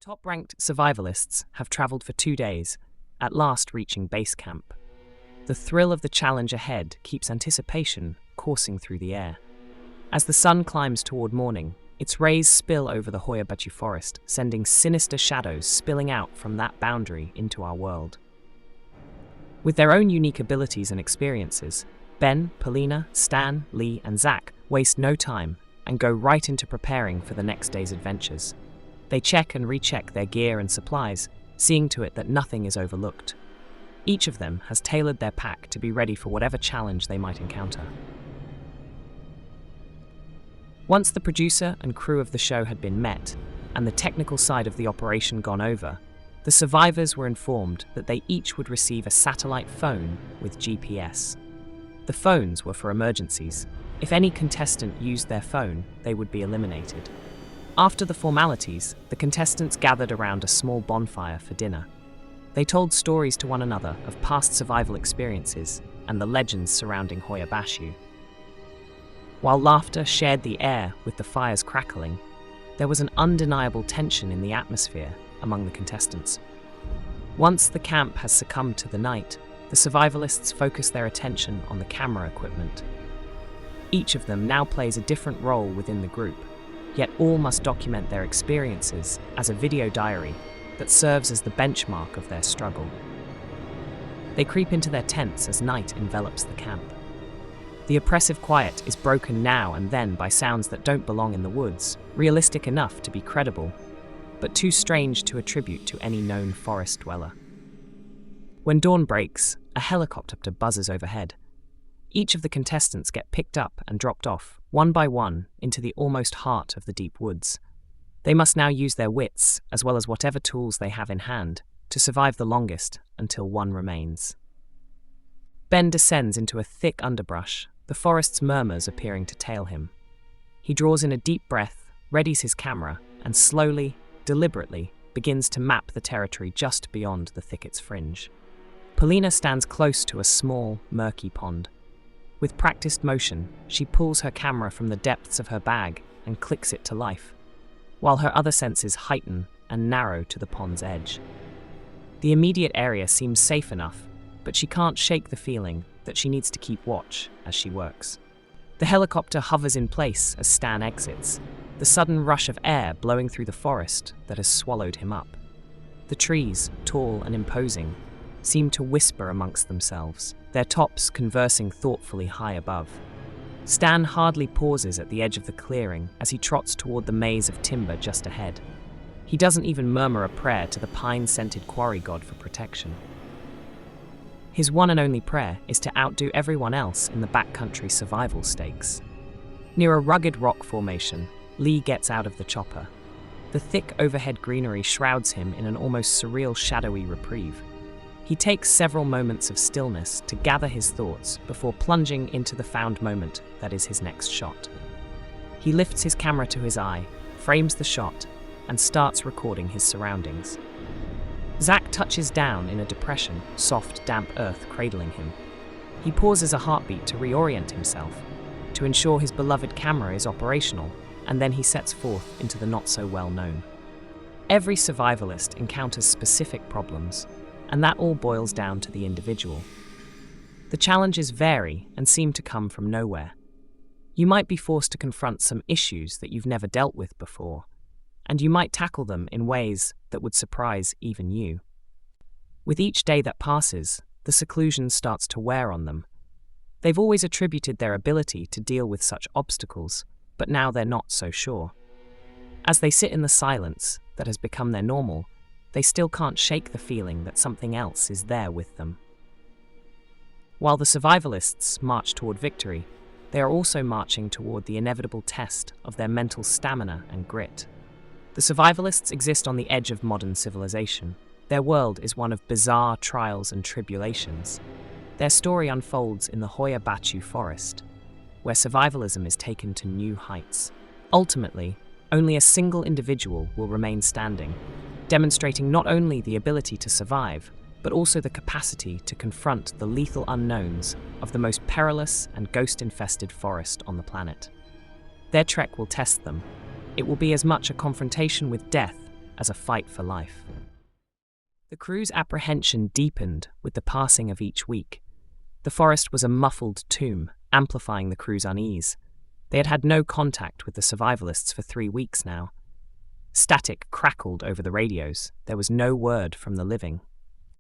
Top-ranked survivalists have traveled for 2 days, at last reaching base camp. The thrill of the challenge ahead keeps anticipation coursing through the air. As the sun climbs toward morning, its rays spill over the Hoya Baciu forest, sending sinister shadows spilling out from that boundary into our world. With their own unique abilities and experiences, Ben, Polina, Stan, Lee, and Zach waste no time and go right into preparing for the next day's adventures. They check and recheck their gear and supplies, seeing to it that nothing is overlooked. Each of them has tailored their pack to be ready for whatever challenge they might encounter. Once the producer and crew of the show had been met, and the technical side of the operation gone over, the survivors were informed that they each would receive a satellite phone with GPS. The phones were for emergencies. If any contestant used their phone, they would be eliminated. After the formalities, the contestants gathered around a small bonfire for dinner. They told stories to one another of past survival experiences and the legends surrounding Hoya Baciu. While laughter shared the air with the fire's crackling, there was an undeniable tension in the atmosphere among the contestants. Once the camp has succumbed to the night, the survivalists focus their attention on the camera equipment. Each of them now plays a different role within the group, yet all must document their experiences as a video diary that serves as the benchmark of their struggle. They creep into their tents as night envelops the camp. The oppressive quiet is broken now and then by sounds that don't belong in the woods, realistic enough to be credible, but too strange to attribute to any known forest dweller. When dawn breaks, a helicopter buzzes overhead. Each of the contestants get picked up and dropped off, one by one, into the almost heart of the deep woods. They must now use their wits, as well as whatever tools they have in hand, to survive the longest until one remains. Ben descends into a thick underbrush, the forest's murmurs appearing to tail him. He draws in a deep breath, readies his camera, and slowly, deliberately, begins to map the territory just beyond the thicket's fringe. Polina stands close to a small, murky pond. With practiced motion, she pulls her camera from the depths of her bag and clicks it to life, while her other senses heighten and narrow to the pond's edge. The immediate area seems safe enough, but she can't shake the feeling that she needs to keep watch as she works. The helicopter hovers in place as Stan exits, the sudden rush of air blowing through the forest that has swallowed him up. The trees, tall and imposing, seem to whisper amongst themselves, their tops conversing thoughtfully high above. Stan hardly pauses at the edge of the clearing as he trots toward the maze of timber just ahead. He doesn't even murmur a prayer to the pine-scented quarry god for protection. His one and only prayer is to outdo everyone else in the backcountry survival stakes. Near a rugged rock formation, Lee gets out of the chopper. The thick overhead greenery shrouds him in an almost surreal shadowy reprieve. He takes several moments of stillness to gather his thoughts before plunging into the found moment that is his next shot. He lifts his camera to his eye, frames the shot, and starts recording his surroundings. Zach touches down in a depression, soft, damp earth cradling him. He pauses a heartbeat to reorient himself, to ensure his beloved camera is operational, and then he sets forth into the not-so-well-known. Every survivalist encounters specific problems, and that all boils down to the individual. The challenges vary and seem to come from nowhere. You might be forced to confront some issues that you've never dealt with before, and you might tackle them in ways that would surprise even you. With each day that passes, the seclusion starts to wear on them. They've always attributed their ability to deal with such obstacles, but now they're not so sure. As they sit in the silence that has become their normal, they still can't shake the feeling that something else is there with them. While the survivalists march toward victory, they are also marching toward the inevitable test of their mental stamina and grit. The survivalists exist on the edge of modern civilization. Their world is one of bizarre trials and tribulations. Their story unfolds in the Hoya Baciu forest, where survivalism is taken to new heights. Ultimately, only a single individual will remain standing, demonstrating not only the ability to survive, but also the capacity to confront the lethal unknowns of the most perilous and ghost-infested forest on the planet. Their trek will test them. It will be as much a confrontation with death as a fight for life. The crew's apprehension deepened with the passing of each week. The forest was a muffled tomb, amplifying the crew's unease. They had had no contact with the survivalists for 3 weeks now. Static crackled over the radios. There was no word from the living.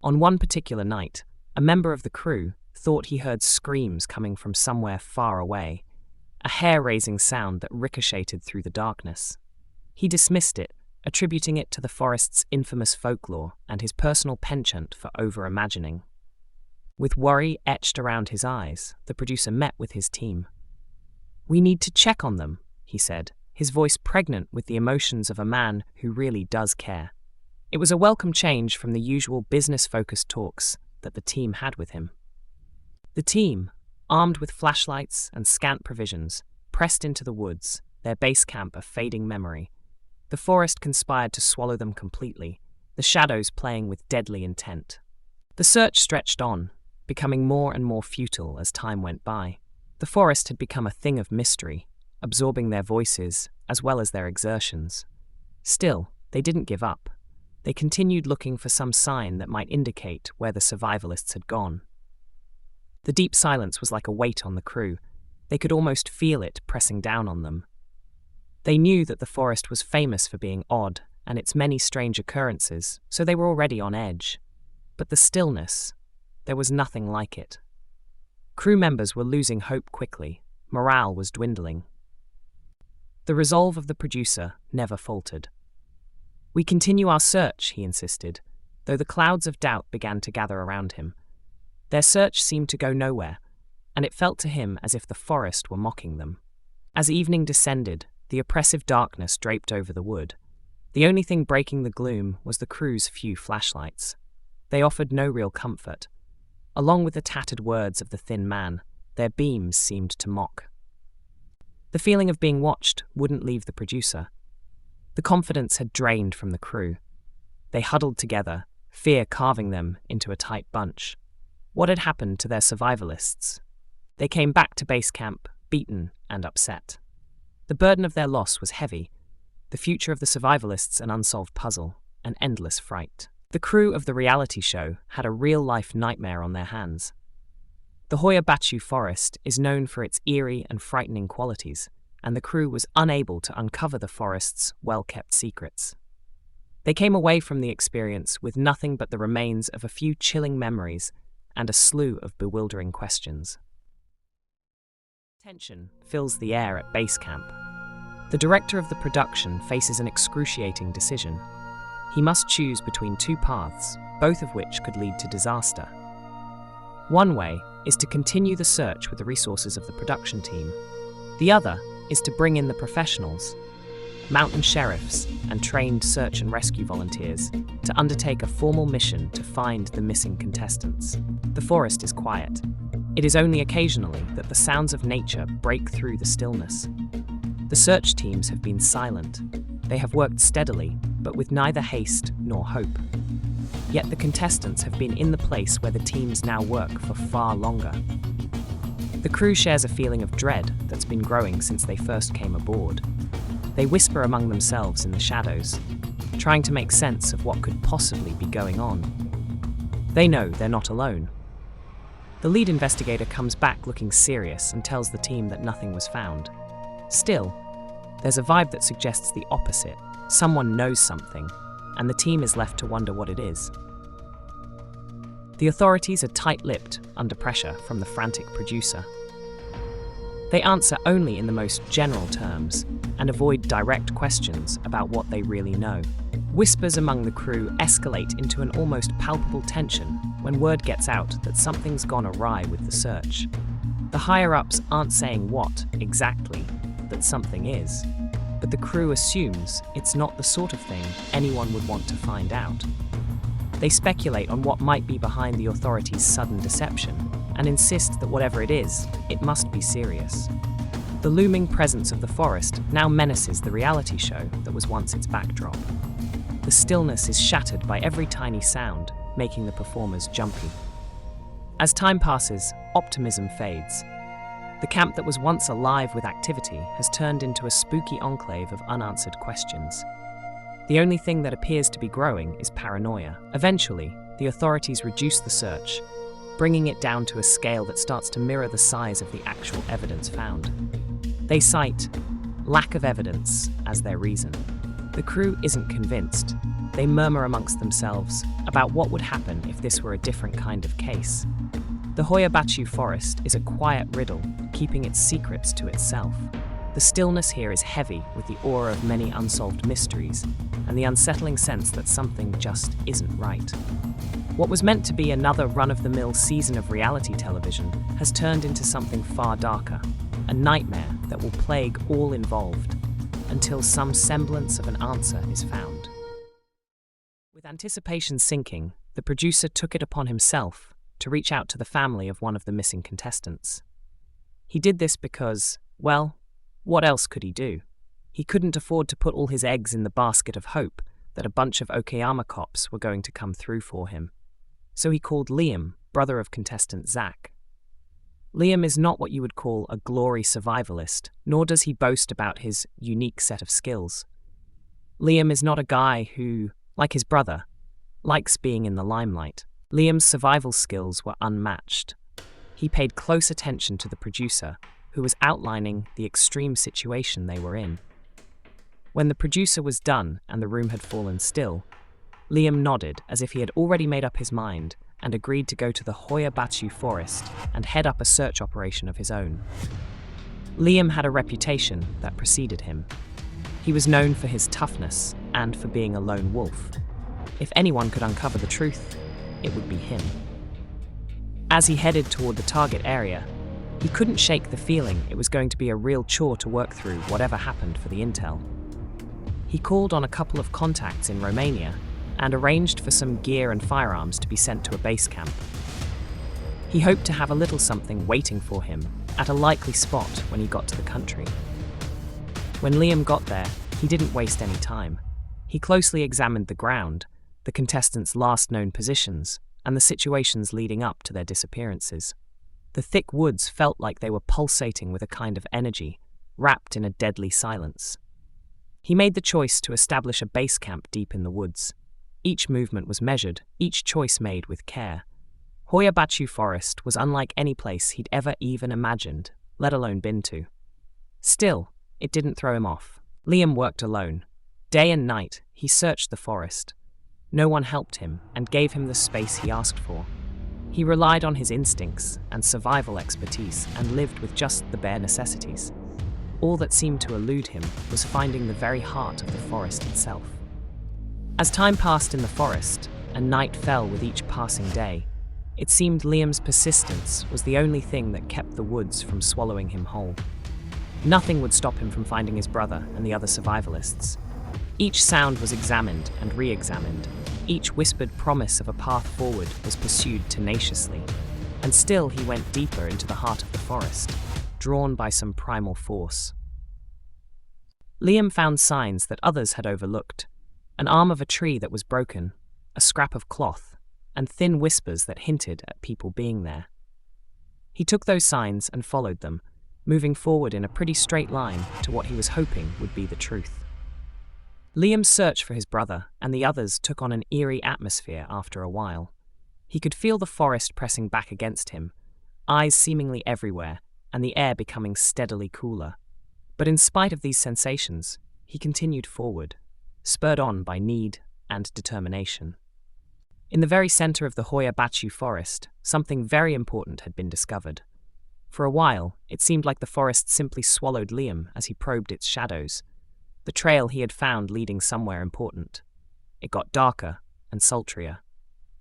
On one particular night, a member of the crew thought he heard screams coming from somewhere far away, a hair-raising sound that ricocheted through the darkness. He dismissed it, attributing it to the forest's infamous folklore and his personal penchant for over-imagining. With worry etched around his eyes, the producer met with his team. "We need to check on them," he said, his voice pregnant with the emotions of a man who really does care. It was a welcome change from the usual business-focused talks that the team had with him. The team, armed with flashlights and scant provisions, pressed into the woods, their base camp a fading memory. The forest conspired to swallow them completely, the shadows playing with deadly intent. The search stretched on, becoming more and more futile as time went by. The forest had become a thing of mystery, absorbing their voices as well as their exertions. Still, they didn't give up. They continued looking for some sign that might indicate where the survivalists had gone. The deep silence was like a weight on the crew. They could almost feel it pressing down on them. They knew that the forest was famous for being odd and its many strange occurrences, so they were already on edge. But the stillness, there was nothing like it. Crew members were losing hope quickly. Morale was dwindling. The resolve of the producer never faltered. "We continue our search," he insisted, though the clouds of doubt began to gather around him. Their search seemed to go nowhere, and it felt to him as if the forest were mocking them. As evening descended, the oppressive darkness draped over the wood. The only thing breaking the gloom was the crew's few flashlights. They offered no real comfort. Along with the tattered words of the thin man, their beams seemed to mock. The feeling of being watched wouldn't leave the producer. The confidence had drained from the crew. They huddled together, fear carving them into a tight bunch. What had happened to their survivalists? They came back to base camp, beaten and upset. The burden of their loss was heavy, the future of the survivalists an unsolved puzzle, an endless fright. The crew of the reality show had a real-life nightmare on their hands. The Hoya Baciu forest is known for its eerie and frightening qualities, and the crew was unable to uncover the forest's well-kept secrets. They came away from the experience with nothing but the remains of a few chilling memories and a slew of bewildering questions. Tension fills the air at base camp. The director of the production faces an excruciating decision. He must choose between two paths, both of which could lead to disaster. One way is to continue the search with the resources of the production team. The other is to bring in the professionals, mountain sheriffs and trained search and rescue volunteers, to undertake a formal mission to find the missing contestants. The forest is quiet. It is only occasionally that the sounds of nature break through the stillness. The search teams have been silent. They have worked steadily, but with neither haste nor hope. Yet the contestants have been in the place where the teams now work for far longer. The crew shares a feeling of dread that's been growing since they first came aboard. They whisper among themselves in the shadows, trying to make sense of what could possibly be going on. They know they're not alone. The lead investigator comes back looking serious and tells the team that nothing was found. Still, there's a vibe that suggests the opposite. Someone knows something, and the team is left to wonder what it is. The authorities are tight-lipped under pressure from the frantic producer. They answer only in the most general terms and avoid direct questions about what they really know. Whispers among the crew escalate into an almost palpable tension when word gets out that something's gone awry with the search. The higher-ups aren't saying what, exactly, that something is, but the crew assumes it's not the sort of thing anyone would want to find out. They speculate on what might be behind the authorities' sudden deception and insist that whatever it is, it must be serious. The looming presence of the forest now menaces the reality show that was once its backdrop. The stillness is shattered by every tiny sound, making the performers jumpy. As time passes, optimism fades. The camp that was once alive with activity has turned into a spooky enclave of unanswered questions. The only thing that appears to be growing is paranoia. Eventually, the authorities reduce the search, bringing it down to a scale that starts to mirror the size of the actual evidence found. They cite lack of evidence as their reason. The crew isn't convinced. They murmur amongst themselves about what would happen if this were a different kind of case. The Hoya Baciu forest is a quiet riddle, keeping its secrets to itself. The stillness here is heavy with the aura of many unsolved mysteries and the unsettling sense that something just isn't right. What was meant to be another run-of-the-mill season of reality television has turned into something far darker, a nightmare that will plague all involved until some semblance of an answer is found. With anticipation sinking, the producer took it upon himself to reach out to the family of one of the missing contestants. He did this because, well, what else could he do? He couldn't afford to put all his eggs in the basket of hope that a bunch of Okayama cops were going to come through for him. So he called Liam, brother of contestant Zach. Liam is not what you would call a glory survivalist, nor does he boast about his unique set of skills. Liam is not a guy who, like his brother, likes being in the limelight. Liam's survival skills were unmatched. He paid close attention to the producer, who was outlining the extreme situation they were in. When the producer was done and the room had fallen still, Liam nodded as if he had already made up his mind and agreed to go to the Hoya Baciu forest and head up a search operation of his own. Liam had a reputation that preceded him. He was known for his toughness and for being a lone wolf. If anyone could uncover the truth, it would be him. As he headed toward the target area, he couldn't shake the feeling it was going to be a real chore to work through whatever happened for the intel. He called on a couple of contacts in Romania and arranged for some gear and firearms to be sent to a base camp. He hoped to have a little something waiting for him at a likely spot when he got to the country. When Liam got there, he didn't waste any time. He closely examined the ground, the contestants' last known positions, and the situations leading up to their disappearances. The thick woods felt like they were pulsating with a kind of energy, wrapped in a deadly silence. He made the choice to establish a base camp deep in the woods. Each movement was measured, each choice made with care. Hoya Baciu Forest was unlike any place he'd ever even imagined, let alone been to. Still, it didn't throw him off. Liam worked alone. Day and night, he searched the forest. No one helped him and gave him the space he asked for. He relied on his instincts and survival expertise and lived with just the bare necessities. All that seemed to elude him was finding the very heart of the forest itself. As time passed in the forest, and night fell with each passing day, it seemed Liam's persistence was the only thing that kept the woods from swallowing him whole. Nothing would stop him from finding his brother and the other survivalists. Each sound was examined and re-examined. Each whispered promise of a path forward was pursued tenaciously. And still he went deeper into the heart of the forest, drawn by some primal force. Liam found signs that others had overlooked. An arm of a tree that was broken, a scrap of cloth, and thin whispers that hinted at people being there. He took those signs and followed them, moving forward in a pretty straight line to what he was hoping would be the truth. Liam's search for his brother and the others took on an eerie atmosphere after a while. He could feel the forest pressing back against him, eyes seemingly everywhere, and the air becoming steadily cooler. But in spite of these sensations, he continued forward, spurred on by need and determination. In the very center of the Hoya Baciu forest, something very important had been discovered. For a while, it seemed like the forest simply swallowed Liam as he probed its shadows, the trail he had found leading somewhere important. It got darker and sultrier.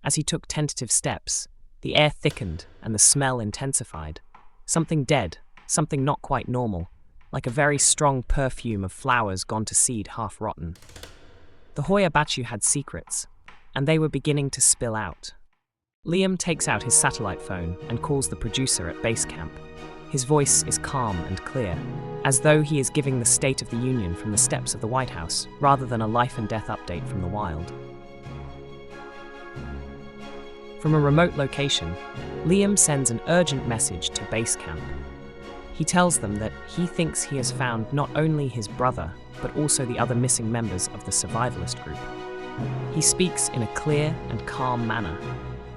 As he took tentative steps, the air thickened and the smell intensified. Something dead, something not quite normal, like a very strong perfume of flowers gone to seed half rotten. The Hoya Baciu had secrets, and they were beginning to spill out. Liam takes out his satellite phone and calls the producer at base camp. His voice is calm and clear, as though he is giving the State of the Union from the steps of the White House, rather than a life and death update from the wild. From a remote location, Liam sends an urgent message to base camp. He tells them that he thinks he has found not only his brother, but also the other missing members of the survivalist group. He speaks in a clear and calm manner,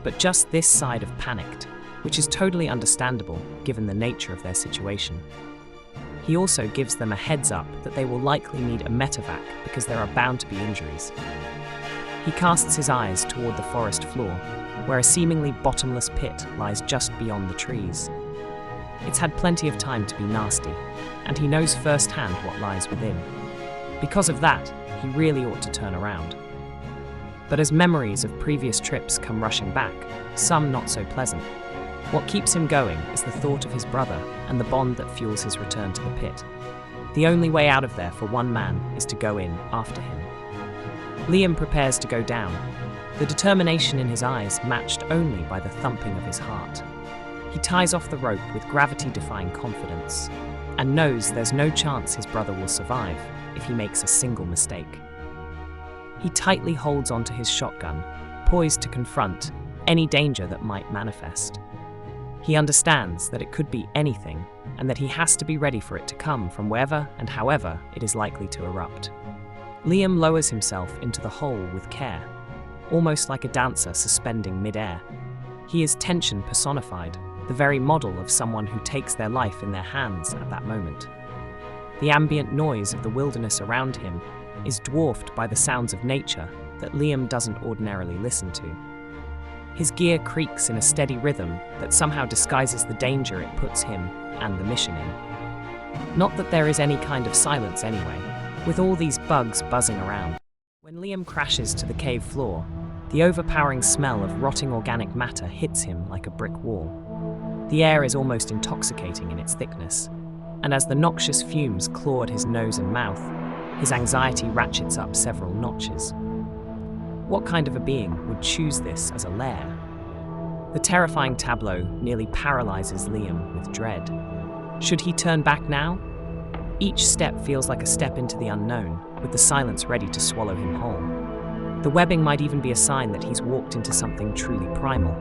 but just this side of panicked, which is totally understandable given the nature of their situation. He also gives them a heads up that they will likely need a medevac because there are bound to be injuries. He casts his eyes toward the forest floor, where a seemingly bottomless pit lies just beyond the trees. It's had plenty of time to be nasty, and he knows firsthand what lies within. Because of that, he really ought to turn around. But as memories of previous trips come rushing back, some not so pleasant, what keeps him going is the thought of his brother and the bond that fuels his return to the pit. The only way out of there for one man is to go in after him. Liam prepares to go down, the determination in his eyes matched only by the thumping of his heart. He ties off the rope with gravity-defying confidence and knows there's no chance his brother will survive if he makes a single mistake. He tightly holds onto his shotgun, poised to confront any danger that might manifest. He understands that it could be anything and that he has to be ready for it to come from wherever and however it is likely to erupt. Liam lowers himself into the hole with care, almost like a dancer suspending mid-air. He is tension personified, the very model of someone who takes their life in their hands at that moment. The ambient noise of the wilderness around him is dwarfed by the sounds of nature that Liam doesn't ordinarily listen to. His gear creaks in a steady rhythm that somehow disguises the danger it puts him and the mission in. Not that there is any kind of silence anyway, with all these bugs buzzing around. When Liam crashes to the cave floor, the overpowering smell of rotting organic matter hits him like a brick wall. The air is almost intoxicating in its thickness, and as the noxious fumes claw at his nose and mouth, his anxiety ratchets up several notches. What kind of a being would choose this as a lair? The terrifying tableau nearly paralyzes Liam with dread. Should he turn back now? Each step feels like a step into the unknown, with the silence ready to swallow him whole. The webbing might even be a sign that he's walked into something truly primal,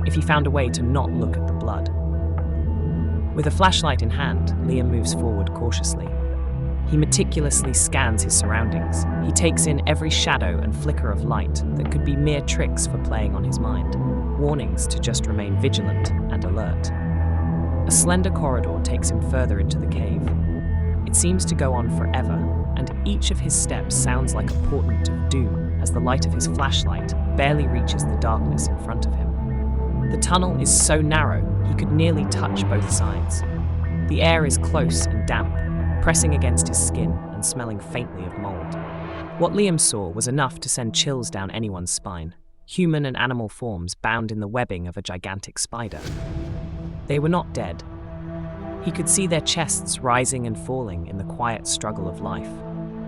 if he found a way to not look at the blood. With a flashlight in hand, Liam moves forward cautiously. He meticulously scans his surroundings. He takes in every shadow and flicker of light that could be mere tricks for playing on his mind, warnings to just remain vigilant and alert. A slender corridor takes him further into the cave. It seems to go on forever, and each of his steps sounds like a portent of doom as the light of his flashlight barely reaches the darkness in front of him. The tunnel is so narrow, he could nearly touch both sides. The air is close and damp, pressing against his skin and smelling faintly of mold. What Liam saw was enough to send chills down anyone's spine. Human and animal forms bound in the webbing of a gigantic spider. They were not dead. He could see their chests rising and falling in the quiet struggle of life.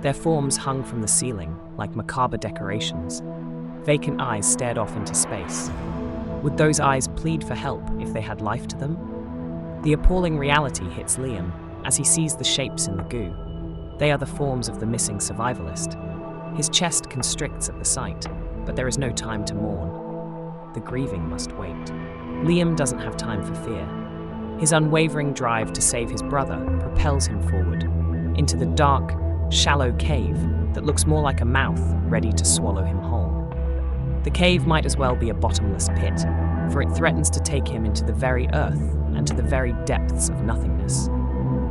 Their forms hung from the ceiling like macabre decorations. Vacant eyes stared off into space. Would those eyes plead for help if they had life to them? The appalling reality hits Liam as he sees the shapes in the goo. They are the forms of the missing survivalist. His chest constricts at the sight, but there is no time to mourn. The grieving must wait. Liam doesn't have time for fear. His unwavering drive to save his brother propels him forward, into the dark, shallow cave that looks more like a mouth ready to swallow him whole. The cave might as well be a bottomless pit, for it threatens to take him into the very earth and to the very depths of nothingness.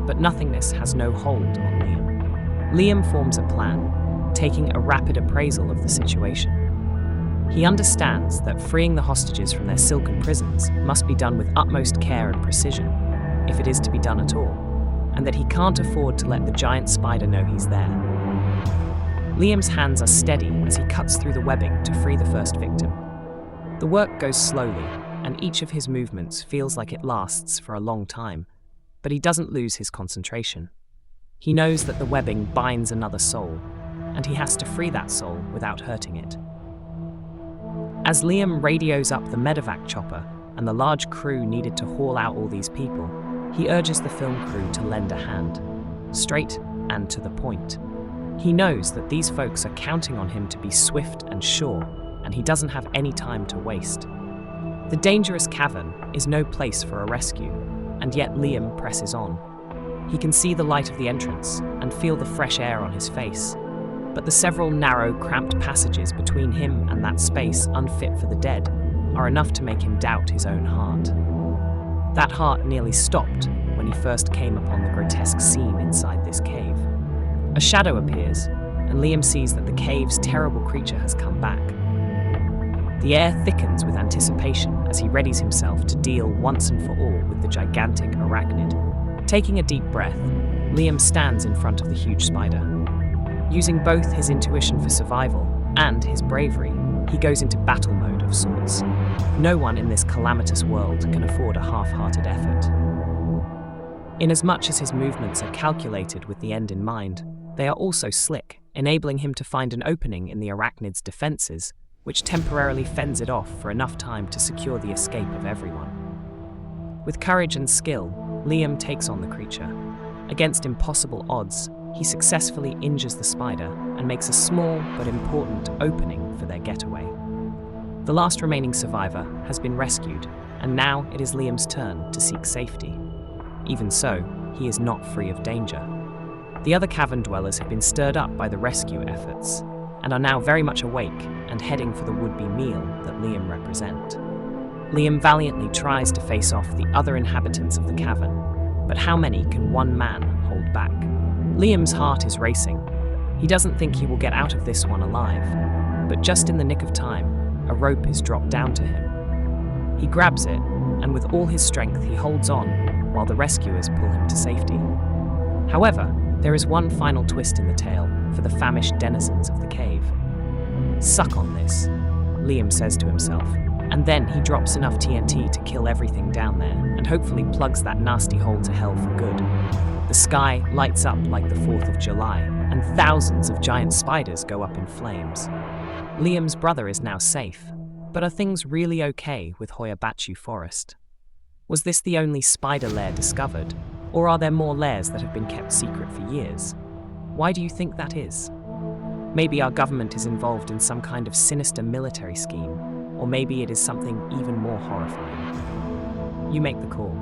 But nothingness has no hold on Liam. Liam forms a plan, taking a rapid appraisal of the situation. He understands that freeing the hostages from their silken prisons must be done with utmost care and precision, if it is to be done at all, and that he can't afford to let the giant spider know he's there. Liam's hands are steady as he cuts through the webbing to free the first victim. The work goes slowly, and each of his movements feels like it lasts for a long time, but he doesn't lose his concentration. He knows that the webbing binds another soul, and he has to free that soul without hurting it. As Liam radios up the medevac chopper and the large crew needed to haul out all these people, he urges the film crew to lend a hand, straight and to the point. He knows that these folks are counting on him to be swift and sure, and he doesn't have any time to waste. The dangerous cavern is no place for a rescue, and yet Liam presses on. He can see the light of the entrance and feel the fresh air on his face. But the several narrow, cramped passages between him and that space unfit for the dead are enough to make him doubt his own heart. That heart nearly stopped when he first came upon the grotesque scene inside this cave. A shadow appears, and Liam sees that the cave's terrible creature has come back. The air thickens with anticipation as he readies himself to deal once and for all with the gigantic arachnid. Taking a deep breath, Liam stands in front of the huge spider. Using both his intuition for survival and his bravery, he goes into battle mode of sorts. No one in this calamitous world can afford a half-hearted effort. Inasmuch as his movements are calculated with the end in mind, they are also slick, enabling him to find an opening in the arachnid's defenses, which temporarily fends it off for enough time to secure the escape of everyone. With courage and skill, Liam takes on the creature. Against impossible odds, he successfully injures the spider and makes a small but important opening for their getaway. The last remaining survivor has been rescued, and now it is Liam's turn to seek safety. Even so, he is not free of danger. The other cavern dwellers have been stirred up by the rescue efforts, and are now very much awake and heading for the would-be meal that Liam represent. Liam valiantly tries to face off the other inhabitants of the cavern, but how many can one man hold back? Liam's heart is racing. He doesn't think he will get out of this one alive, but just in the nick of time, a rope is dropped down to him. He grabs it, and with all his strength he holds on while the rescuers pull him to safety. However, there is one final twist in the tale for the famished denizens of the cave. "Suck on this," Liam says to himself, and then he drops enough TNT to kill everything down there and hopefully plugs that nasty hole to hell for good. The sky lights up like the 4th of July, and thousands of giant spiders go up in flames. Liam's brother is now safe, but are things really okay with Hoyabachu Forest? Was this the only spider lair discovered, or are there more lairs that have been kept secret for years? Why do you think that is? Maybe our government is involved in some kind of sinister military scheme, or maybe it is something even more horrifying. You make the call.